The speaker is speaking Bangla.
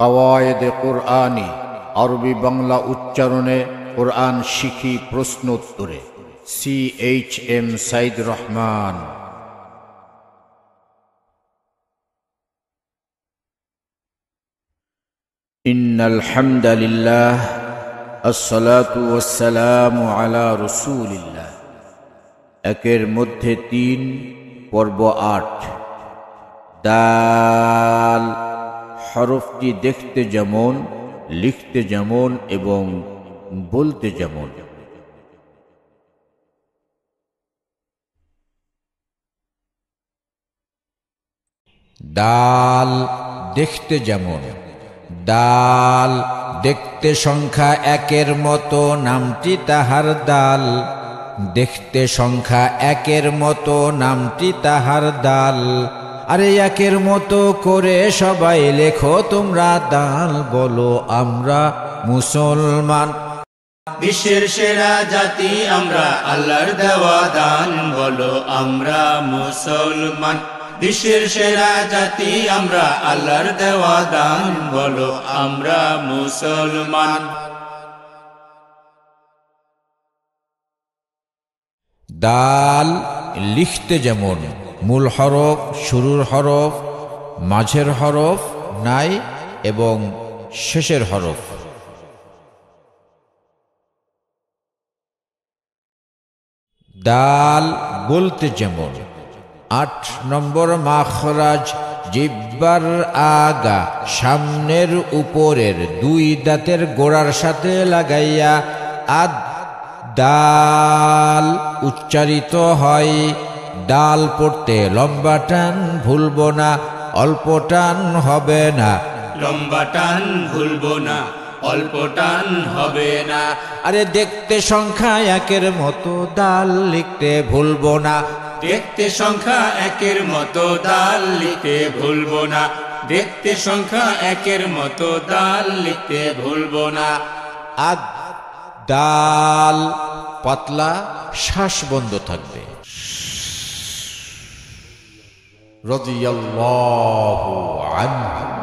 কাওয়ায়েদে কুরআনী, আরবি বাংলা উচ্চারণে কোরআন শিখি প্রশ্ন উত্তরে। CHM সাইদ রহমান। ইন্নাল হামদালিল্লাহ, আসসালাতু ওয়াসসালামু আলা রাসূলিল্লাহ। একের মধ্যে 3, পর্ব 8। দাল হরফটি দেখতে যেমন, লিখতে যেমন এবং বলতে যেমন। দাল দেখতে যেমন, দাল দেখতে সংখ্যা 1-এর মতো, নামটি তাহার দাল। দেখতে সংখ্যা 1-এর মতো, নামটি তাহার দাল। আরে 1-এর মতো করে সবাই লেখো তোমরা দাল, বলো আমরা মুসলমান। বিশ্বের সেরা জাতি আমরা, আল্লাহর দেওয়া দান, বলো আমরা মুসলমান। বিশ্বের সেরা জাতি আমরা, আল্লাহর দেওয়া দান, বলো আমরা মুসলমান। দাল লিখতে যেমন, মূল হরফ, শুরুর হরফ, মাঝের হরফ নাই এবং শেষের হরফ। দাল বলতে যেমন, 8 নম্বর মাখরাজ, জিহ্বার আগা সামনের উপরের 2 দাঁতের গোড়ার সাথে লাগাইয়া আদ দাল উচ্চারিত হয়। ডাল পড়তে লম্বা টান ভুলবো না, অল্প টান হবে না। লম্বা টান ভুলবো না, অল্প টান হবে না। আরে দেখতে সংখ্যা 1-এর মতো, দাল লিখতে ভুলবো না। দেখতে সংখ্যা 1-এর মতো, দাল লিখতে ভুলবো না। দেখতে সংখ্যা 1-এর মতো, দাল লিখতে ভুলবো না। আদ দাল পাতলা, শ্বাস বন্ধ থাকবে। রাদিয়াল্লাহু আনহু।